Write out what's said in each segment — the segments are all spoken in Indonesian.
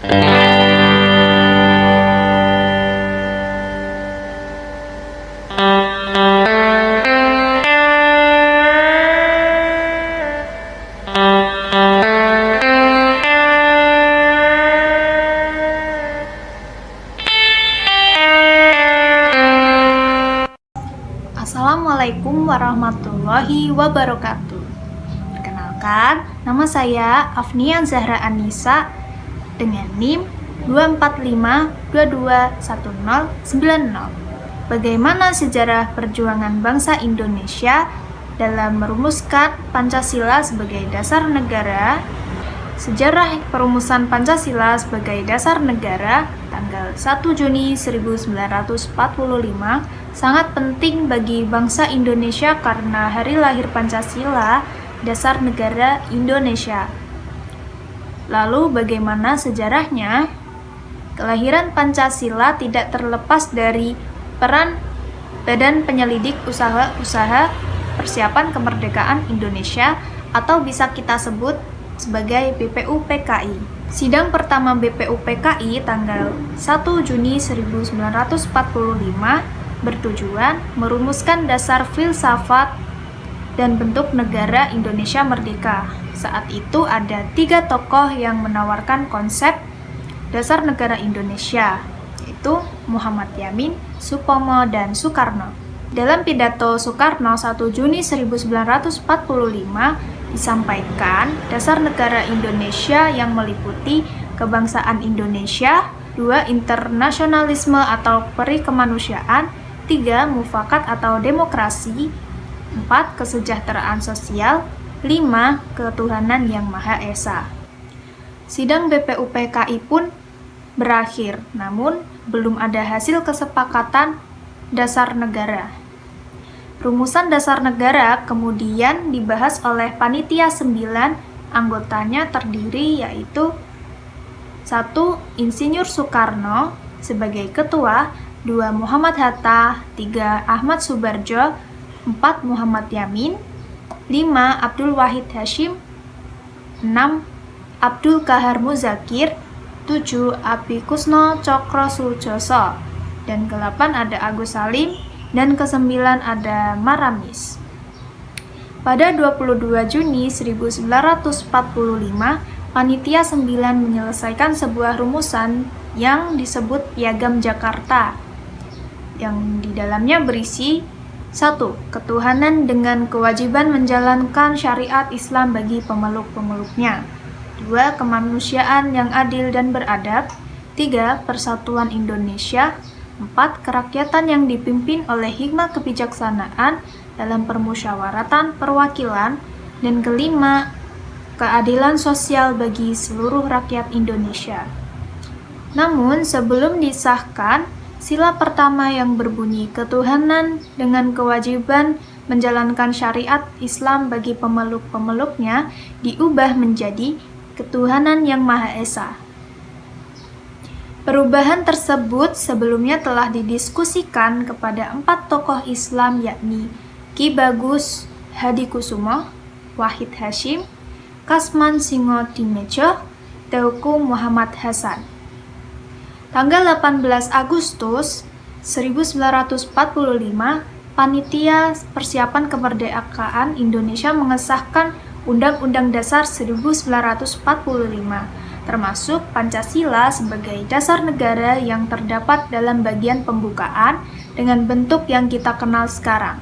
Assalamualaikum warahmatullahi wabarakatuh. Perkenalkan, nama saya Afnia Zahra Anissa dengan NIM 245221090. Bagaimana sejarah perjuangan bangsa Indonesia dalam merumuskan Pancasila sebagai dasar negara? Sejarah perumusan Pancasila sebagai dasar negara tanggal 1 Juni 1945 sangat penting bagi bangsa Indonesia karena hari lahir Pancasila, dasar negara Indonesia. Lalu bagaimana sejarahnya? Kelahiran Pancasila tidak terlepas dari peran Badan Penyelidik Usaha-Usaha Persiapan Kemerdekaan Indonesia atau bisa kita sebut sebagai BPUPKI. Sidang pertama BPUPKI tanggal 1 Juni 1945 bertujuan merumuskan dasar filsafat dan bentuk negara Indonesia merdeka. Saat itu ada 3 tokoh yang menawarkan konsep dasar negara Indonesia, yaitu Muhammad Yamin, Supomo, dan Soekarno. Dalam pidato Soekarno 1 Juni 1945 disampaikan dasar negara Indonesia yang meliputi kebangsaan Indonesia, 2 internasionalisme atau peri kemanusiaan, 3 mufakat atau demokrasi, 4 kesejahteraan sosial, 5 ketuhanan yang Maha Esa. Sidang BPUPKI pun berakhir, namun belum ada hasil kesepakatan dasar negara. Rumusan dasar negara kemudian dibahas oleh Panitia 9, anggotanya terdiri yaitu 1. Insinyur Soekarno sebagai ketua, 2. Muhammad Hatta, 3. Ahmad Subarjo, 4. Muhammad Yamin, 5. Abdul Wahid Hasyim, 6. Abdul Kahar Muzakir, 7. Abi Kusno Cokro Sujoso, dan ke-8 ada Agus Salim, dan ke-9 ada Maramis. Pada 22 Juni 1945, Panitia 9 menyelesaikan sebuah rumusan yang disebut Piagam Jakarta, yang di dalamnya berisi 1. Ketuhanan dengan kewajiban menjalankan syariat Islam bagi pemeluk-pemeluknya, 2. Kemanusiaan yang adil dan beradab, 3. Persatuan Indonesia, 4. Kerakyatan yang dipimpin oleh hikmah kebijaksanaan dalam permusyawaratan perwakilan, dan ke-5. Keadilan sosial bagi seluruh rakyat Indonesia. Namun sebelum disahkan, sila pertama yang berbunyi ketuhanan dengan kewajiban menjalankan syariat Islam bagi pemeluk-pemeluknya diubah menjadi ketuhanan yang Maha Esa. Perubahan tersebut sebelumnya telah didiskusikan kepada 4 tokoh Islam yakni Ki Bagus Hadikusumo, Wahid Hasyim, Kasman Singodimedjo, Teuku Muhammad Hasan. Tanggal 18 Agustus 1945, Panitia Persiapan Kemerdekaan Indonesia mengesahkan Undang-Undang Dasar 1945, termasuk Pancasila sebagai dasar negara yang terdapat dalam bagian pembukaan dengan bentuk yang kita kenal sekarang.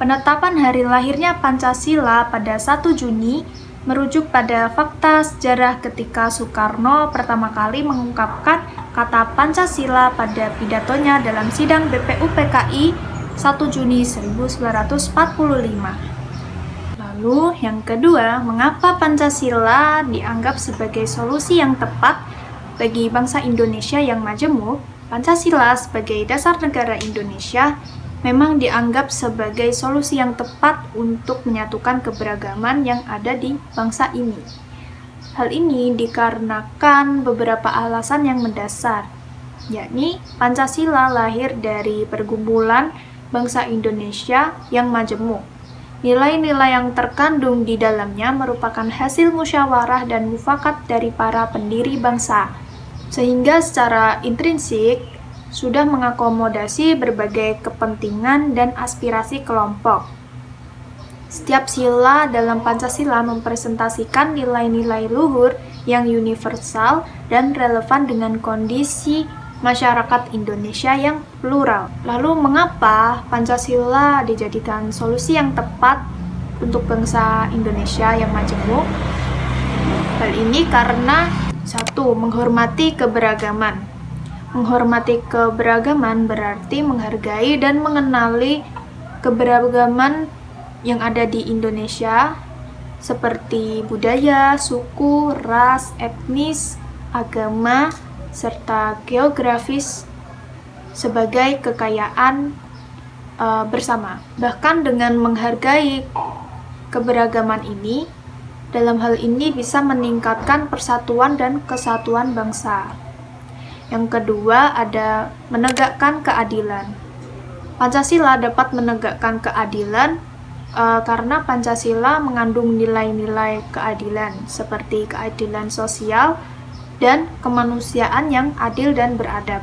Penetapan hari lahirnya Pancasila pada 1 Juni merujuk pada fakta sejarah ketika Soekarno pertama kali mengungkapkan kata Pancasila pada pidatonya dalam sidang BPUPKI 1 Juni 1945. Lalu yang kedua, mengapa Pancasila dianggap sebagai solusi yang tepat bagi bangsa Indonesia yang majemuk? Pancasila sebagai dasar negara Indonesia memang dianggap sebagai solusi yang tepat untuk menyatukan keberagaman yang ada di bangsa ini. Hal ini dikarenakan beberapa alasan yang mendasar, yakni Pancasila lahir dari pergumulan bangsa Indonesia yang majemuk. Nilai-nilai yang terkandung di dalamnya merupakan hasil musyawarah dan mufakat dari para pendiri bangsa, sehingga secara intrinsik sudah mengakomodasi berbagai kepentingan dan aspirasi kelompok. Setiap sila dalam Pancasila mempresentasikan nilai-nilai luhur yang universal dan relevan dengan kondisi masyarakat Indonesia yang plural. Lalu mengapa Pancasila dijadikan solusi yang tepat untuk bangsa Indonesia yang majemuk? Hal ini karena satu, menghormati keberagaman. Menghormati keberagaman berarti menghargai dan mengenali keberagaman yang ada di Indonesia seperti budaya, suku, ras, etnis, agama, serta geografis sebagai kekayaan bersama. Bahkan dengan menghargai keberagaman ini, dalam hal ini bisa meningkatkan persatuan dan kesatuan bangsa. Yang kedua ada menegakkan keadilan. Pancasila dapat menegakkan keadilan karena Pancasila mengandung nilai-nilai keadilan seperti keadilan sosial dan kemanusiaan yang adil dan beradab.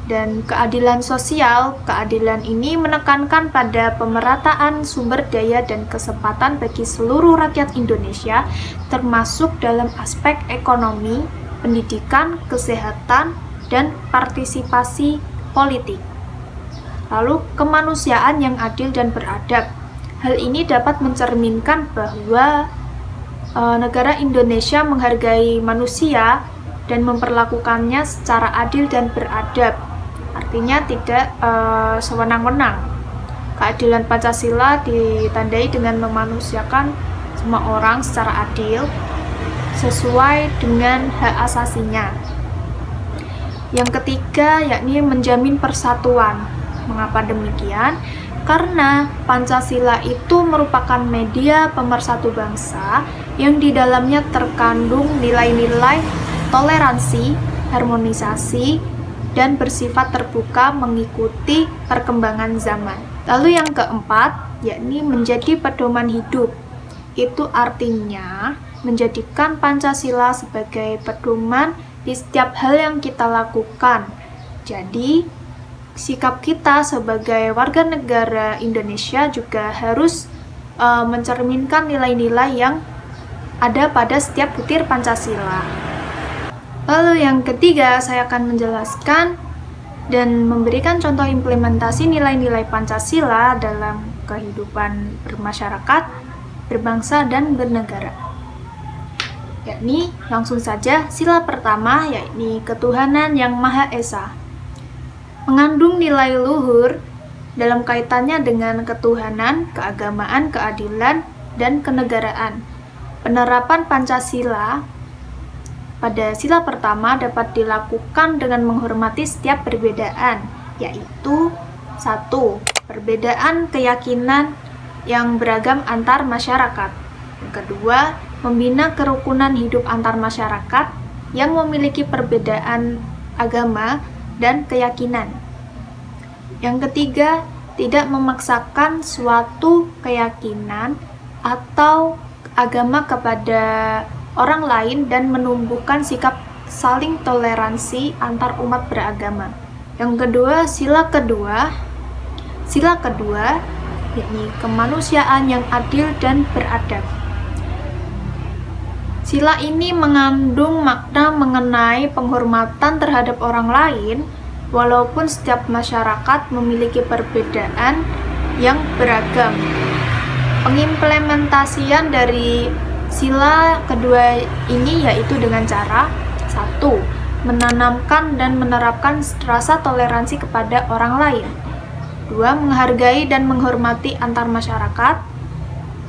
Dan keadilan sosial, keadilan ini menekankan pada pemerataan sumber daya dan kesempatan bagi seluruh rakyat Indonesia, termasuk dalam aspek ekonomi, pendidikan, kesehatan, dan partisipasi politik. Lalu, kemanusiaan yang adil dan beradab. Hal ini dapat mencerminkan bahwa negara Indonesia menghargai manusia dan memperlakukannya secara adil dan beradab. Artinya tidak sewenang-wenang. Keadilan Pancasila ditandai dengan memanusiakan semua orang secara adil sesuai dengan hak asasinya. Yang ketiga yakni menjamin persatuan. Mengapa demikian? Karena Pancasila itu merupakan media pemersatu bangsa yang di dalamnya terkandung nilai-nilai toleransi, harmonisasi, dan bersifat terbuka mengikuti perkembangan zaman. Lalu yang keempat, yakni menjadi pedoman hidup. Itu artinya menjadikan Pancasila sebagai pedoman di setiap hal yang kita lakukan. Jadi, sikap kita sebagai warga negara Indonesia juga harus mencerminkan nilai-nilai yang ada pada setiap butir Pancasila. Lalu yang ketiga, saya akan menjelaskan dan memberikan contoh implementasi nilai-nilai Pancasila dalam kehidupan bermasyarakat, berbangsa, dan bernegara. Yakni langsung saja sila pertama, yakni ketuhanan yang Maha Esa. Mengandung nilai luhur dalam kaitannya dengan ketuhanan, keagamaan, keadilan, dan kenegaraan. Penerapan Pancasila pada sila pertama dapat dilakukan dengan menghormati setiap perbedaan, yaitu 1. Perbedaan keyakinan yang beragam antar masyarakat. Yang kedua, membina kerukunan hidup antar masyarakat yang memiliki perbedaan agama dan keyakinan. Yang ketiga, tidak memaksakan suatu keyakinan atau agama kepada orang lain dan menumbuhkan sikap saling toleransi antar umat beragama. Yang kedua, sila kedua yakni kemanusiaan yang adil dan beradab. Sila ini mengandung makna mengenai penghormatan terhadap orang lain, walaupun setiap masyarakat memiliki perbedaan yang beragam. Pengimplementasian dari sila kedua ini yaitu dengan cara 1. Menanamkan dan menerapkan rasa toleransi kepada orang lain. 2. Menghargai dan menghormati antar masyarakat.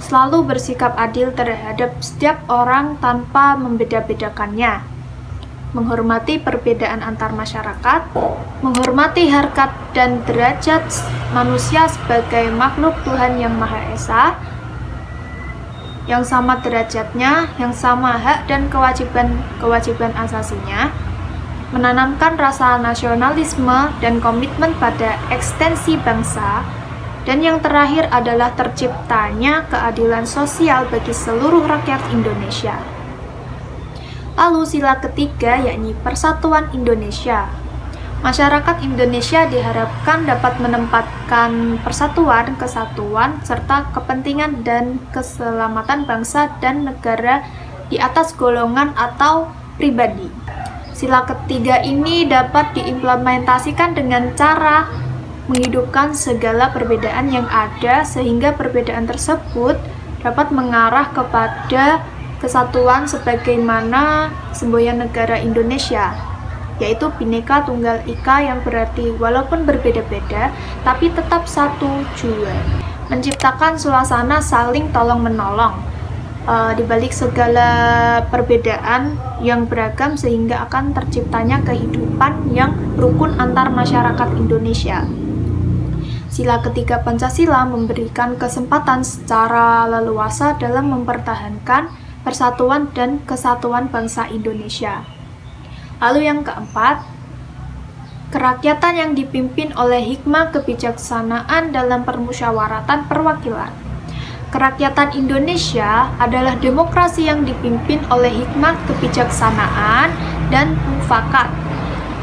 Selalu bersikap adil terhadap setiap orang tanpa membeda-bedakannya. Menghormati perbedaan antar masyarakat, menghormati harkat dan derajat manusia sebagai makhluk Tuhan yang Maha Esa, yang sama derajatnya, yang sama hak dan kewajiban asasinya, menanamkan rasa nasionalisme dan komitmen pada ekstensi bangsa, Dan yang terakhir adalah terciptanya keadilan sosial bagi seluruh rakyat Indonesia. Lalu sila ketiga yakni Persatuan Indonesia. Masyarakat Indonesia diharapkan dapat menempatkan persatuan, kesatuan, serta kepentingan dan keselamatan bangsa dan negara di atas golongan atau pribadi. Sila ketiga ini dapat diimplementasikan dengan cara menghidupkan segala perbedaan yang ada sehingga perbedaan tersebut dapat mengarah kepada kesatuan sebagaimana semboyan negara Indonesia, yaitu Bhinneka Tunggal Ika, yang berarti walaupun berbeda-beda tapi tetap satu jua, menciptakan suasana saling tolong-menolong di balik segala perbedaan yang beragam sehingga akan terciptanya kehidupan yang rukun antar masyarakat Indonesia. Sila ketiga Pancasila memberikan kesempatan secara leluasa dalam mempertahankan persatuan dan kesatuan bangsa Indonesia. Lalu yang keempat, kerakyatan yang dipimpin oleh hikmah kebijaksanaan dalam permusyawaratan perwakilan. Kerakyatan Indonesia adalah demokrasi yang dipimpin oleh hikmah kebijaksanaan dan mufakat.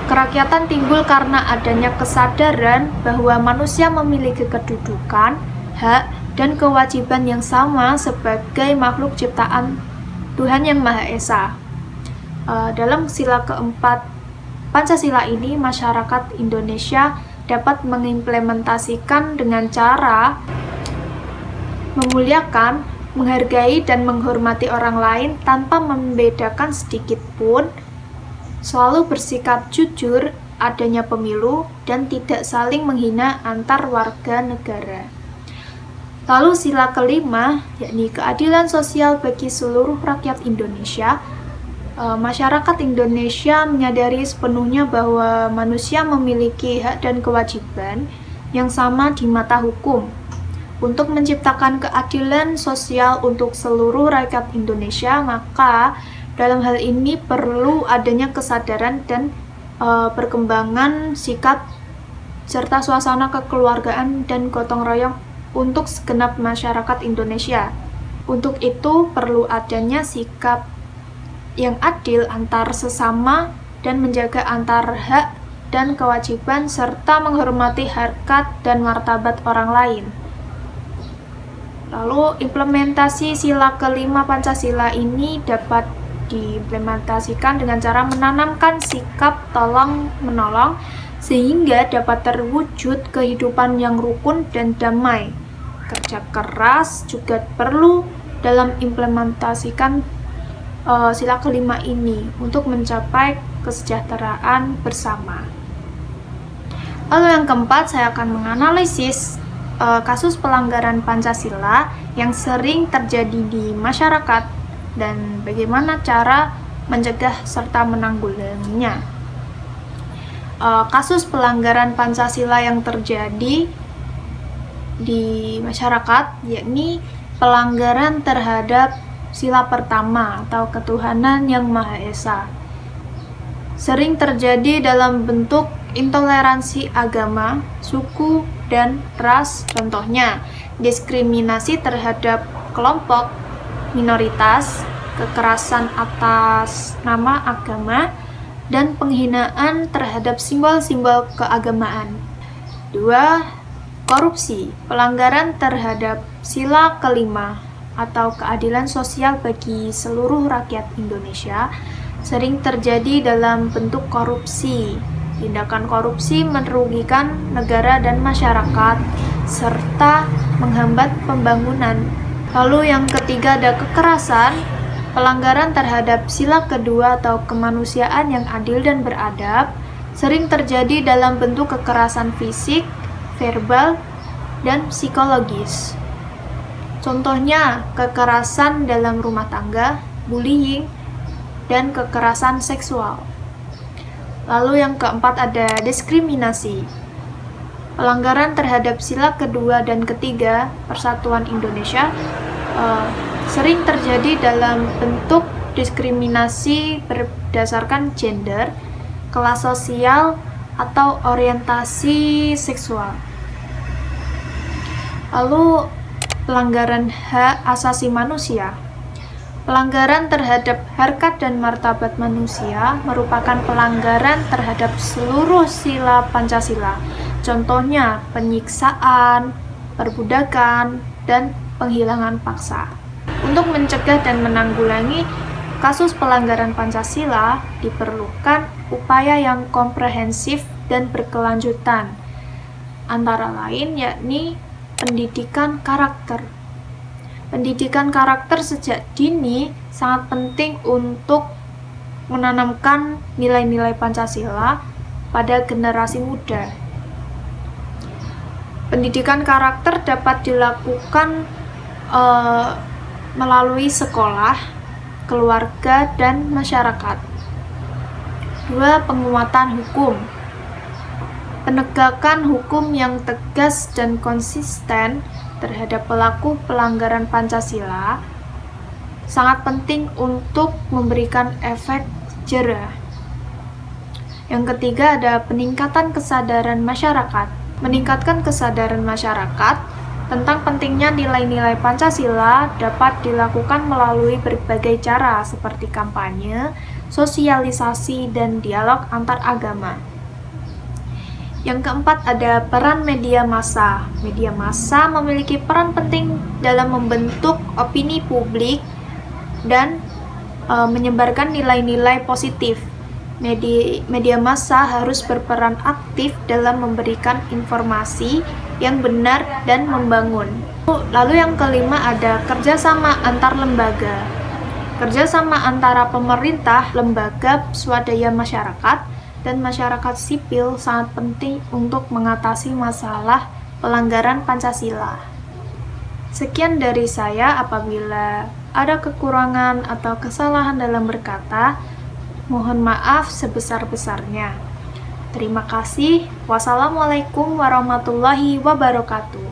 Kerakyatan timbul karena adanya kesadaran bahwa manusia memiliki kedudukan, hak, dan kewajiban yang sama sebagai makhluk ciptaan Tuhan Yang Maha Esa. Dalam sila keempat Pancasila ini, masyarakat Indonesia dapat mengimplementasikan dengan cara memuliakan, menghargai, dan menghormati orang lain tanpa membedakan sedikit pun, selalu bersikap jujur, adanya pemilu, dan tidak saling menghina antar warga negara. Lalu sila kelima, yakni keadilan sosial bagi seluruh rakyat Indonesia. Masyarakat Indonesia menyadari sepenuhnya bahwa manusia memiliki hak dan kewajiban yang sama di mata hukum. Untuk menciptakan keadilan sosial untuk seluruh rakyat Indonesia, maka dalam hal ini perlu adanya kesadaran dan perkembangan sikap serta suasana kekeluargaan dan gotong royong untuk segenap masyarakat Indonesia. Untuk itu perlu adanya sikap yang adil antar sesama dan menjaga antar hak dan kewajiban serta menghormati harkat dan martabat orang lain. Lalu implementasi sila kelima Pancasila ini dapat diimplementasikan dengan cara menanamkan sikap tolong-menolong sehingga dapat terwujud kehidupan yang rukun dan damai. Kerja keras juga perlu dalam implementasikan sila kelima ini untuk mencapai kesejahteraan bersama. Lalu yang keempat, saya akan menganalisis kasus pelanggaran Pancasila yang sering terjadi di masyarakat dan bagaimana cara mencegah serta menanggulanginya. Kasus pelanggaran Pancasila yang terjadi di masyarakat yakni pelanggaran terhadap sila pertama atau ketuhanan yang Maha Esa. Sering terjadi dalam bentuk intoleransi agama, suku, dan ras, contohnya diskriminasi terhadap kelompok minoritas, kekerasan atas nama agama, dan penghinaan terhadap simbol-simbol keagamaan. 2. Korupsi, pelanggaran terhadap sila kelima atau keadilan sosial bagi seluruh rakyat Indonesia sering terjadi dalam bentuk korupsi. Tindakan korupsi merugikan negara dan masyarakat, serta menghambat pembangunan. Lalu yang ketiga ada kekerasan, pelanggaran terhadap sila kedua atau kemanusiaan yang adil dan beradab, sering terjadi dalam bentuk kekerasan fisik, verbal, dan psikologis. Contohnya, kekerasan dalam rumah tangga, bullying, dan kekerasan seksual. Lalu yang keempat ada diskriminasi. Pelanggaran terhadap sila kedua dan ketiga Persatuan Indonesia sering terjadi dalam bentuk diskriminasi berdasarkan gender, kelas sosial, atau orientasi seksual. Lalu, pelanggaran hak asasi manusia. Pelanggaran terhadap harkat dan martabat manusia merupakan pelanggaran terhadap seluruh sila Pancasila. Contohnya, penyiksaan, perbudakan, dan penghilangan paksa. Untuk mencegah dan menanggulangi kasus pelanggaran Pancasila, diperlukan upaya yang komprehensif dan berkelanjutan, antara lain yakni pendidikan karakter. Pendidikan karakter sejak dini sangat penting untuk menanamkan nilai-nilai Pancasila pada generasi muda. Pendidikan karakter dapat dilakukan melalui sekolah, keluarga, dan masyarakat. 2. Penguatan hukum. Penegakan hukum yang tegas dan konsisten terhadap pelaku pelanggaran Pancasila sangat penting untuk memberikan efek jera. Yang ketiga ada peningkatan kesadaran masyarakat. Meningkatkan kesadaran masyarakat tentang pentingnya nilai-nilai Pancasila dapat dilakukan melalui berbagai cara seperti kampanye, sosialisasi, dan dialog antar agama. Yang keempat ada peran media massa. Media massa memiliki peran penting dalam membentuk opini publik dan menyebarkan nilai-nilai positif. Media massa harus berperan aktif dalam memberikan informasi yang benar dan membangun. Lalu yang kelima ada kerjasama antar lembaga. Kerjasama antara pemerintah, lembaga swadaya masyarakat, dan masyarakat sipil sangat penting untuk mengatasi masalah pelanggaran Pancasila. Sekian dari saya. Apabila ada kekurangan atau kesalahan dalam berkata, mohon maaf sebesar-besarnya. Terima kasih. Wassalamualaikum warahmatullahi wabarakatuh.